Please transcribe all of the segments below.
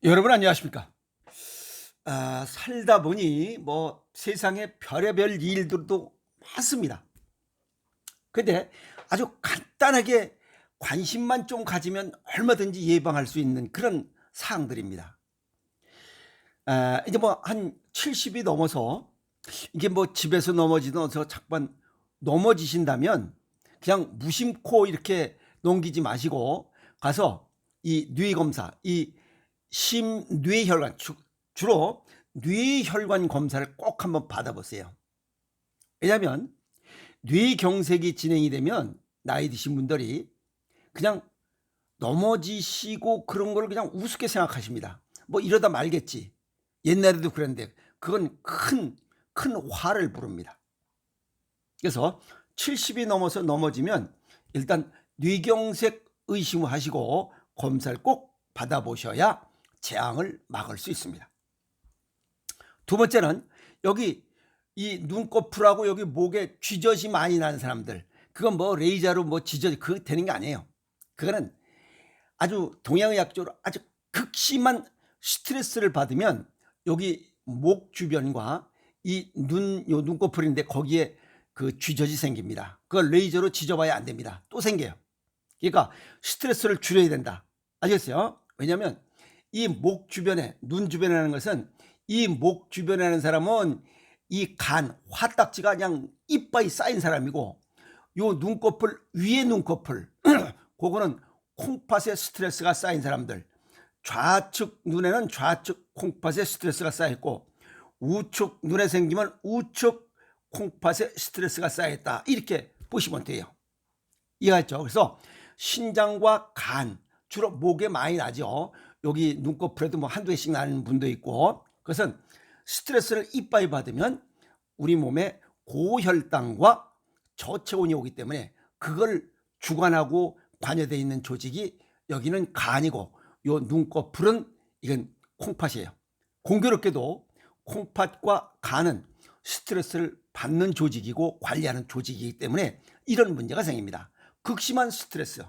여러분 안녕하십니까? 살다 보니 세상에 별의별 일들도 많습니다. 근데 아주 간단하게 관심만 좀 가지면 얼마든지 예방할 수 있는 그런 사항들입니다. 이제 한 70이 넘어서 이게 집에서 넘어지든 어서 자꾸만 넘어지신다면 그냥 무심코 이렇게 넘기지 마시고 가서 이 뇌검사, 이 심뇌혈관, 주로 뇌혈관 검사를 꼭 한번 받아보세요. 왜냐하면 뇌경색이 진행이 되면 나이 드신 분들이 그냥 넘어지시고 그런 걸 그냥 우습게 생각하십니다. 이러다 말겠지. 옛날에도 그랬는데 그건 큰 화를 부릅니다. 그래서 70이 넘어서 넘어지면 일단 뇌경색 의심하시고 검사를 꼭 받아보셔야 재앙을 막을 수 있습니다. 두 번째는 여기 이 눈꺼풀하고 여기 목에 쥐젖이 많이 나는 사람들, 그건 레이저로 쥐젖이 그거 되는 게 아니에요. 그거는 아주 동양의학적으로 아주 극심한 스트레스를 받으면 여기 목 주변과 이 요 눈꺼풀인데 거기에 그 쥐젖이 생깁니다. 그걸 레이저로 찢어봐야 안 됩니다. 또 생겨요. 그러니까 스트레스를 줄여야 된다. 아시겠어요? 왜냐하면 이 목 주변에, 눈 주변에 하는 것은, 이 목 주변에 하는 사람은 이 화딱지가 그냥 이빠이 쌓인 사람이고, 요 눈꺼풀, 위에 눈꺼풀 그거는 콩팥에 스트레스가 쌓인 사람들, 좌측 눈에는 좌측 콩팥에 스트레스가 쌓였고, 우측 눈에 생기면 우측 콩팥에 스트레스가 쌓였다, 이렇게 보시면 돼요. 이해했죠? 그래서 신장과 간, 주로 목에 많이 나죠. 여기 눈꺼풀에도 한두 개씩 나는 분도 있고, 그것은 스트레스를 이빠이 받으면 우리 몸에 고혈당과 저체온이 오기 때문에 그걸 주관하고 관여되어 있는 조직이 여기는 간이고, 요 눈꺼풀은 이건 콩팥이에요. 공교롭게도 콩팥과 간은 스트레스를 받는 조직이고 관리하는 조직이기 때문에 이런 문제가 생깁니다. 극심한 스트레스,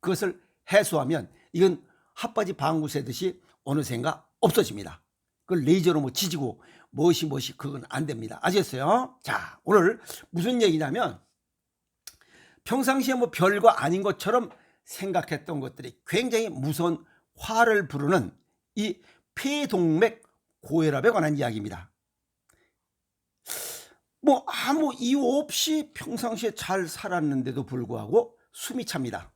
그것을 해소하면 이건 핫바지 방구 새듯이 어느샌가 없어집니다. 그걸 레이저로 지지고 무엇이 그건 안 됩니다. 아시겠어요? 자, 오늘 무슨 얘기냐면, 평상시에 별거 아닌 것처럼 생각했던 것들이 굉장히 무서운 화를 부르는 이 폐동맥 고혈압에 관한 이야기입니다. 아무 이유 없이 평상시에 잘 살았는데도 불구하고 숨이 찹니다.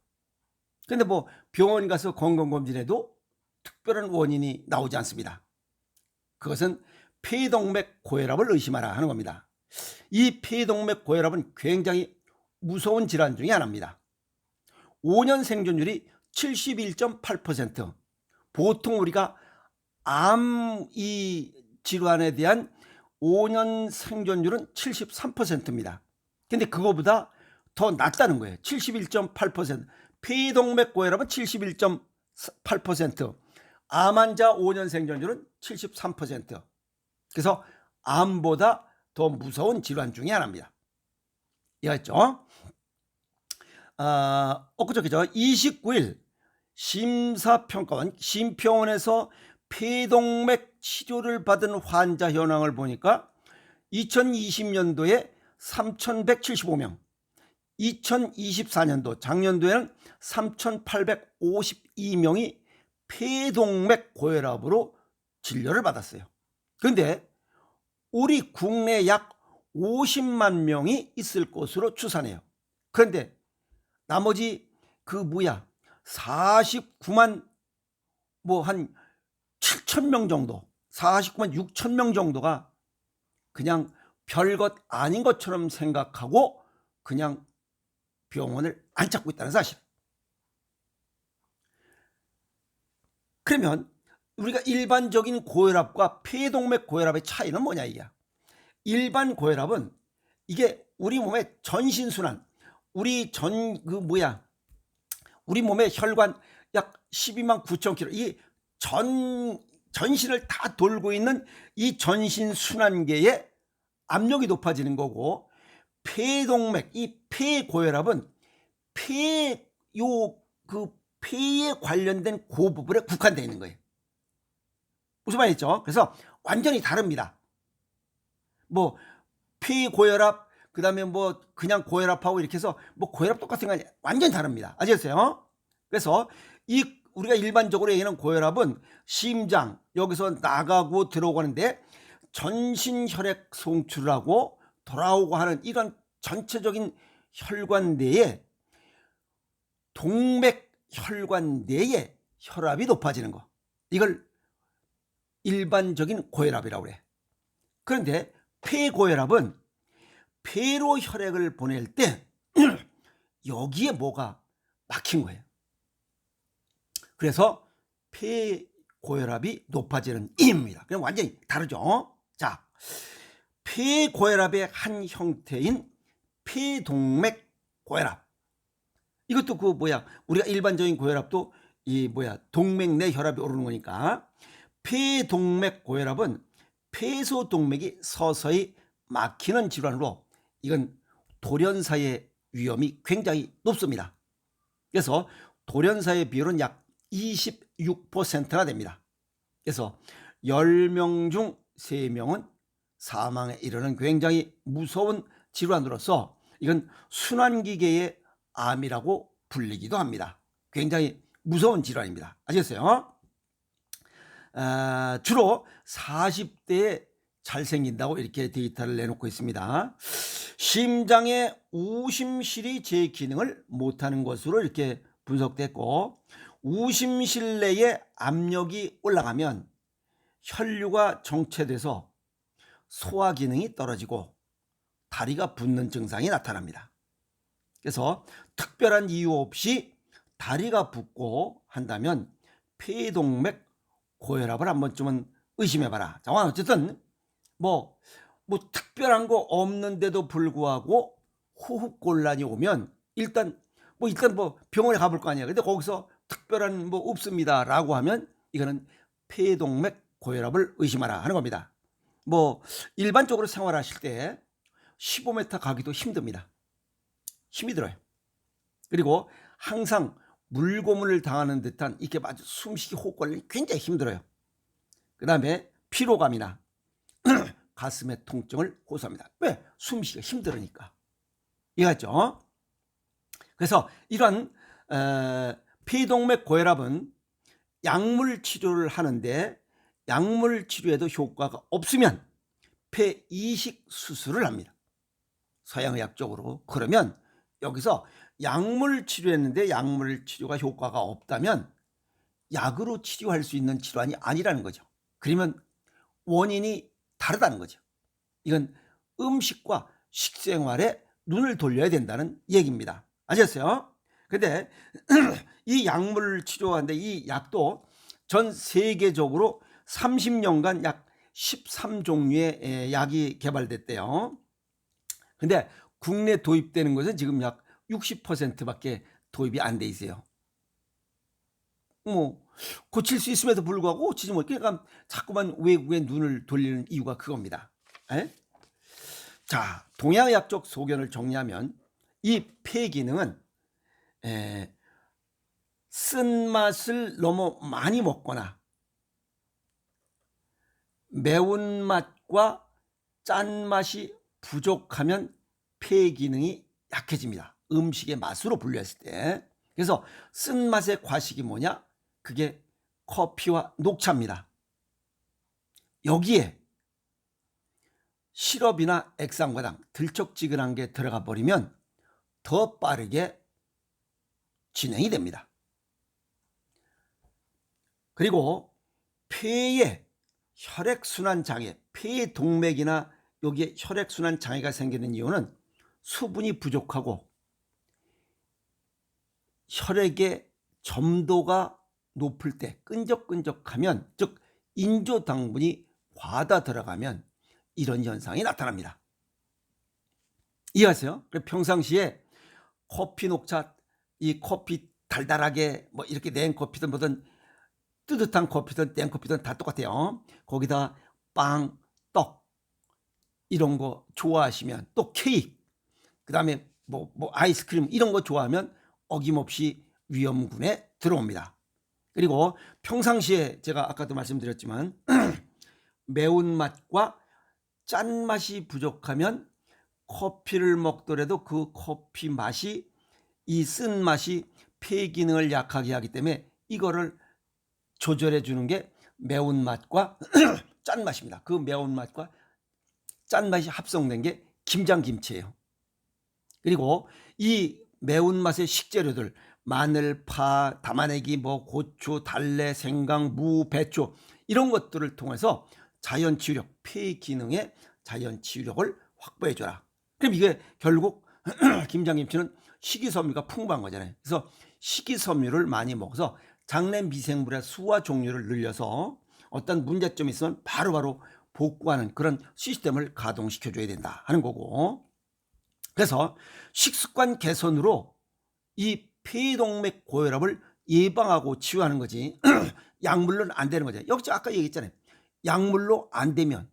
근데 병원 가서 건강검진해도 특별한 원인이 나오지 않습니다. 그것은 폐동맥 고혈압을 의심하라 하는 겁니다. 이 폐동맥 고혈압은 굉장히 무서운 질환 중에 하나입니다. 5년 생존율이 71.8%, 보통 우리가 암 이 질환에 대한 5년 생존율은 73%입니다. 근데 그거보다 더 낮다는 거예요. 71.8%. 폐동맥 고혈압은 71.8%, 암 환자 5년 생존율은 73%. 그래서 암보다 더 무서운 질환 중에 하나입니다. 이해했죠? 엊그저께죠. 29일 심사평가원 심평원에서 폐동맥 치료를 받은 환자 현황을 보니까 2020년도에 3,175명, 2024년도 작년도에는 3,852명이 폐동맥 고혈압으로 진료를 받았어요. 그런데 우리 국내 약 50만 명이 있을 것으로 추산해요. 그런데 나머지 49만 한 7천 명 정도, 49만 6천 명 정도가 그냥 별것 아닌 것처럼 생각하고 그냥 병원을 안 찾고 있다는 사실. 그러면 우리가 일반적인 고혈압과 폐동맥 고혈압의 차이는 뭐냐 이게. 일반 고혈압은 이게 우리 몸의 전신순환, 우리 우리 몸의 혈관 약 12만 9천 킬로, 이 전신을 다 돌고 있는 이 전신순환계의 압력이 높아지는 거고, 폐동맥, 이 폐고혈압은 폐에 관련된 그 부분에 국한되어 있는 거예요. 무슨 말이죠? 그래서 완전히 다릅니다. 뭐 폐고혈압, 그 다음에 뭐 그냥 고혈압하고 이렇게 해서 뭐 고혈압 똑같은 거 아니에요. 완전히 다릅니다. 아시겠어요? 그래서 이 우리가 일반적으로 얘기하는 고혈압은 심장 여기서 나가고 들어오고 하는데 전신 혈액 송출을 하고 돌아오고 하는 이런 전체적인 혈관 내에 동맥 혈관 내에 혈압이 높아지는 거, 이걸 일반적인 고혈압이라고 그래. 그런데 폐고혈압은 폐로 혈액을 보낼 때 여기에 뭐가 막힌 거예요. 그래서 폐고혈압이 높아지는 이유입니다. 그럼 완전히 다르죠. 자, 폐고혈압의 한 형태인 폐동맥 고혈압, 이것도 그 뭐야, 우리가 일반적인 고혈압도 이 뭐야 동맥 내 혈압이 오르는 거니까, 폐동맥 고혈압은 폐소동맥이 서서히 막히는 질환으로 이건 돌연사의 위험이 굉장히 높습니다. 그래서 돌연사의 비율은 약 26%나 됩니다. 그래서 10명 중 3명은 사망에 이르는 굉장히 무서운 질환으로서 이건 순환기계의 암이라고 불리기도 합니다. 굉장히 무서운 질환입니다. 아시겠어요? 주로 40대에 잘 생긴다고 이렇게 데이터를 내놓고 있습니다. 심장의 우심실이 제 기능을 못하는 것으로 이렇게 분석됐고, 우심실 내에 압력이 올라가면 혈류가 정체돼서 소화 기능이 떨어지고 다리가 붓는 증상이 나타납니다. 그래서 특별한 이유 없이 다리가 붓고 한다면 폐동맥 고혈압을 한 번쯤은 의심해봐라. 자, 어쨌든 뭐 특별한 거 없는데도 불구하고 호흡곤란이 오면 일단 병원에 가볼 거 아니야. 근데 거기서 특별한 뭐 없습니다라고 하면 이거는 폐동맥 고혈압을 의심하라 하는 겁니다. 뭐 일반적으로 생활하실 때 15m 가기도 힘듭니다. 힘이 들어요. 그리고 항상 물고문을 당하는 듯한 이렇게 아주 숨쉬기 호흡곤란이 굉장히 힘들어요. 그 다음에 피로감이나 가슴의 통증을 호소합니다. 왜? 숨쉬기가 힘들으니까. 이해했죠? 그래서 이런 폐동맥 고혈압은 약물 치료를 하는데 약물 치료에도 효과가 없으면 폐이식 수술을 합니다. 서양의학적으로. 그러면 여기서 약물 치료했는데 약물 치료가 효과가 없다면 약으로 치료할 수 있는 질환이 아니라는 거죠. 그러면 원인이 다르다는 거죠. 이건 음식과 식생활에 눈을 돌려야 된다는 얘기입니다. 아셨어요? 근데 이 약물 치료하는데 이 약도 전 세계적으로 30년간 약 13종류의 약이 개발됐대요. 근데 국내 도입되는 것은 지금 약 60%밖에 도입이 안 돼 있어요. 뭐 고칠 수 있음에도 불구하고 고치지 못해. 그러니까 자꾸만 외국에 눈을 돌리는 이유가 그겁니다. 에? 자, 동양의학적 소견을 정리하면 이 폐기능은 쓴맛을 너무 많이 먹거나 매운맛과 짠맛이 부족하면 폐기능이 약해집니다. 음식의 맛으로 분류했을 때. 그래서 쓴맛의 과식이 뭐냐? 그게 커피와 녹차입니다. 여기에 시럽이나 액상과당, 들쩍지근한 게 들어가 버리면 더 빠르게 진행이 됩니다. 그리고 폐에 혈액순환 장애, 폐동맥이나 여기에 혈액순환 장애가 생기는 이유는 수분이 부족하고 혈액의 점도가 높을 때 끈적끈적하면, 즉 인조당분이 과다 들어가면 이런 현상이 나타납니다. 이해하세요? 평상시에 커피, 녹차, 이 커피 달달하게 뭐 이렇게 냉 커피든 뭐든 뜨뜻한 커피든 냉 커피든 다 똑같아요. 거기다 빵, 떡 이런 거 좋아하시면, 또 케이크, 그 다음에 뭐 아이스크림 이런 거 좋아하면 어김없이 위험군에 들어옵니다. 그리고 평상시에 제가 아까도 말씀드렸지만 매운맛과 짠맛이 부족하면 커피를 먹더라도 그 커피 맛이 이 쓴맛이 폐 기능을 약하게 하기 때문에 이거를 조절해 주는 게 매운맛과 짠맛입니다. 그 매운맛과 짠맛이 합성된 게 김장김치예요. 그리고 이 매운맛의 식재료들 마늘, 파, 담아내기, 뭐 고추, 달래, 생강, 무, 배추 이런 것들을 통해서 자연치유력, 폐 기능의 자연치유력을 확보해줘라. 그럼 이게 결국 김장김치는 식이섬유가 풍부한 거잖아요. 그래서 식이섬유를 많이 먹어서 장내 미생물의 수와 종류를 늘려서 어떤 문제점이 있으면 바로바로 복구하는 그런 시스템을 가동시켜줘야 된다 하는 거고, 그래서 식습관 개선으로 이 폐동맥 고혈압을 예방하고 치유하는 거지 약물로는 안 되는 거죠. 여기 아까 얘기했잖아요. 약물로 안 되면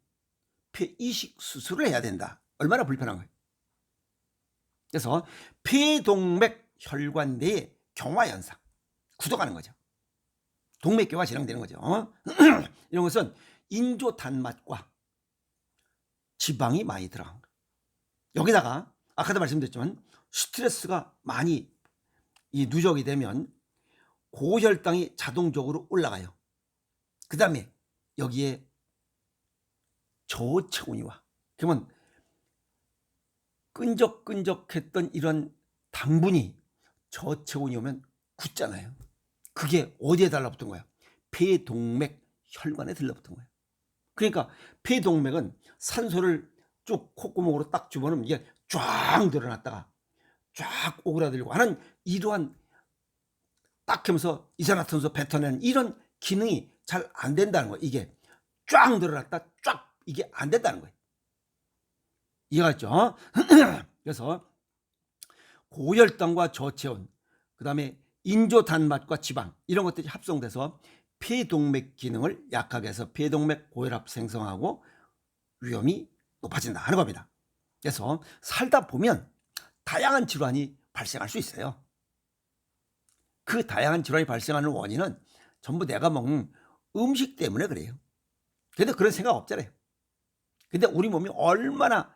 폐이식 수술을 해야 된다. 얼마나 불편한 거예요. 그래서 폐동맥 혈관 내의 경화 현상 구독하는 거죠. 동맥경화 진행되는 거죠. 이런 것은 인조 단맛과 지방이 많이 들어간 거예요. 여기다가 아까도 말씀드렸지만 스트레스가 많이 이 누적이 되면 고혈당이 자동적으로 올라가요. 그 다음에 여기에 저체온이 와. 그러면 끈적끈적했던 이런 당분이 저체온이 오면 굳잖아요. 그게 어디에 달라붙은 거야? 폐동맥 혈관에 달라붙은 거예요. 그러니까 폐동맥은 산소를 쭉 콧구멍으로 딱 집어넣으면 이게 쫙 늘어났다가 쫙 오그라들고 하는 이러한 딱 하면서 이산화탄소 뱉어내는 이런 기능이 잘 안 된다는 거예요. 이게 쫙 늘어났다 쫙 이게 안 된다는 거예요. 이해갔죠? 그래서 고혈당과 저체온, 그 다음에 인조 단맛과 지방 이런 것들이 합성돼서 폐동맥 기능을 약하게 해서 폐동맥 고혈압 생성하고 위험이 높아진다 하는 겁니다. 그래서 살다 보면 다양한 질환이 발생할 수 있어요. 그 다양한 질환이 발생하는 원인은 전부 내가 먹는 음식 때문에 그래요. 근데 그런 생각 없잖아요. 근데 우리 몸이 얼마나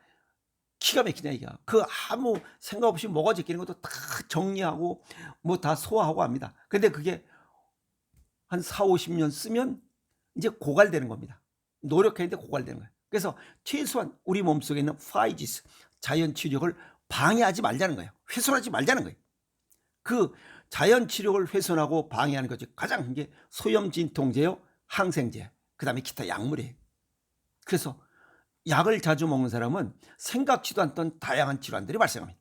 기가 막히냐 이게. 그 아무 생각 없이 먹어지키는 것도 다 정리하고 뭐 다 소화하고 합니다. 근데 그게 한 40-50년 쓰면 이제 고갈되는 겁니다. 노력했는데 고갈되는 거예요. 그래서 최소한 우리 몸속에 있는 파이지스 자연 치료력을 방해하지 말자는 거예요. 훼손하지 말자는 거예요. 그 자연 치료력을 훼손하고 방해하는 것이 가장 게 소염 진통제요, 항생제, 그다음에 기타 약물이에요. 그래서 약을 자주 먹는 사람은 생각지도 않던 다양한 질환들이 발생합니다.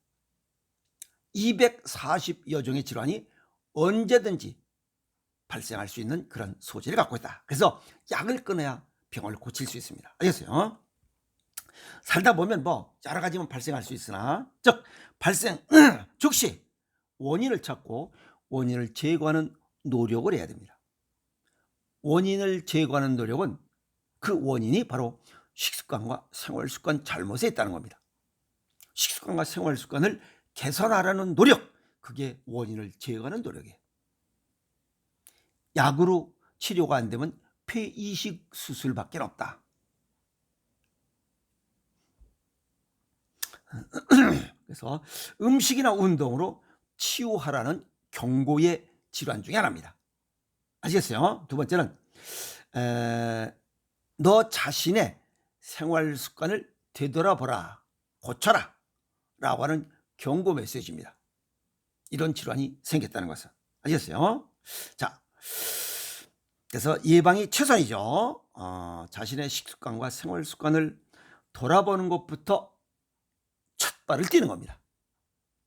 240여 종의 질환이 언제든지 발생할 수 있는 그런 소질을 갖고 있다. 그래서 약을 끊어야 병을 고칠 수 있습니다. 알겠어요? 살다 보면 뭐 여러 가지만 발생할 수 있으나 즉 발생 즉시 원인을 찾고 원인을 제거하는 노력을 해야 됩니다. 원인을 제거하는 노력은 그 원인이 바로 식습관과 생활습관 잘못에 있다는 겁니다. 식습관과 생활습관을 개선하라는 노력, 그게 원인을 제거하는 노력이에요. 약으로 치료가 안 되면 폐이식 수술밖에 없다. 그래서 음식이나 운동으로 치유하라는 경고의 질환 중에 하나입니다. 아시겠어요? 두 번째는 너 자신의 생활 습관을 되돌아보라, 고쳐라 라고 하는 경고 메시지입니다. 이런 질환이 생겼다는 것은. 아시겠어요? 자, 그래서 예방이 최선이죠. 자신의 식습관과 생활 습관을 돌아보는 것부터 첫 발을 띄는 겁니다.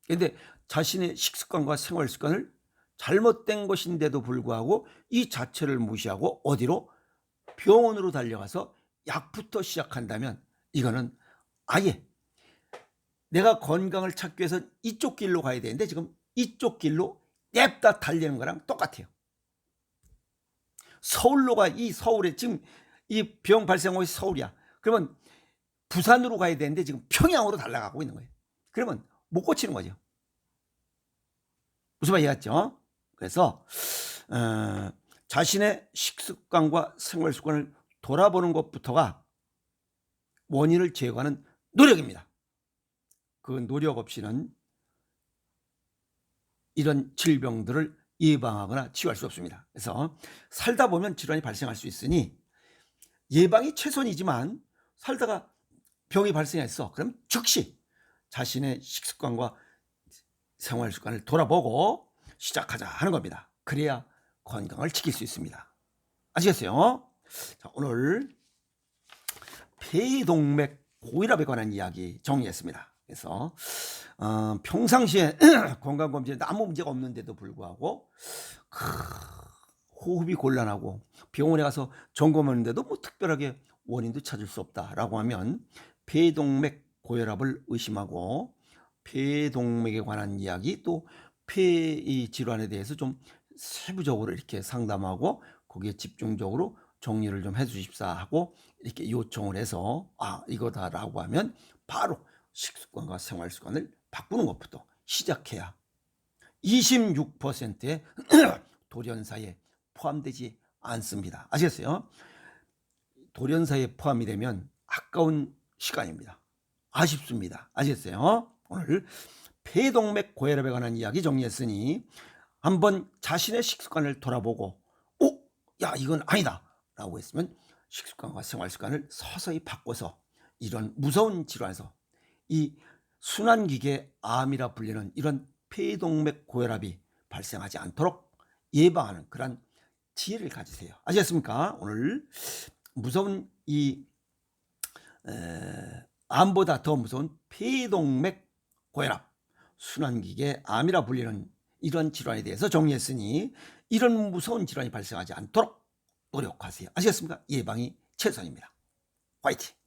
그런데 자신의 식습관과 생활 습관을 잘못된 것인데도 불구하고 이 자체를 무시하고 어디로? 병원으로 달려가서 약부터 시작한다면 이거는 아예 내가 건강을 찾기 위해서 이쪽 길로 가야 되는데 지금 이쪽 길로 냅다 달리는 거랑 똑같아요. 서울로 가, 이 서울에 지금 이 병 발생 곳이 서울이야. 그러면 부산으로 가야 되는데 지금 평양으로 달려가고 있는 거예요. 그러면 못 고치는 거죠. 무슨 말 이해했죠? 그래서 자신의 식습관과 생활 습관을 돌아보는 것부터가 원인을 제거하는 노력입니다. 그 노력 없이는 이런 질병들을 예방하거나 치유할 수 없습니다. 그래서 살다 보면 질환이 발생할 수 있으니 예방이 최선이지만 살다가 병이 발생했어. 그럼 즉시 자신의 식습관과 생활 습관을 돌아보고 시작하자 하는 겁니다. 그래야 건강을 지킬 수 있습니다. 아시겠어요? 자, 오늘 폐동맥 고혈압에 관한 이야기 정리했습니다. 그래서 평상시에 건강검진에 아무 문제가 없는데도 불구하고 호흡이 곤란하고 병원에 가서 점검하는데도 뭐 특별하게 원인도 찾을 수 없다라고 하면 폐동맥 고혈압을 의심하고 폐동맥에 관한 이야기 또 폐 질환에 대해서 좀 세부적으로 이렇게 상담하고 거기에 집중적으로 정리를 좀 해주십사 하고 이렇게 요청을 해서 이거다라고 하면 바로 식습관과 생활 습관을 바꾸는 것부터 시작해야 26%의 돌연사에 포함되지 않습니다. 아시겠어요? 돌연사에 포함이 되면 아까운 시간입니다. 아쉽습니다. 아시겠어요? 오늘 폐동맥 고혈압에 관한 이야기 정리했으니 한번 자신의 식습관을 돌아보고 야 이건 아니다 라고 했으면 식습관과 생활 습관을 서서히 바꿔서 이런 무서운 질환에서 이 순환기계 암이라 불리는 이런 폐동맥 고혈압이 발생하지 않도록 예방하는 그런 지혜를 가지세요. 아시겠습니까? 오늘 무서운 이 암보다 더 무서운 폐동맥 고혈압, 순환기계 암이라 불리는 이런 질환에 대해서 정리했으니 이런 무서운 질환이 발생하지 않도록 노력하세요. 아시겠습니까? 예방이 최선입니다. 화이팅!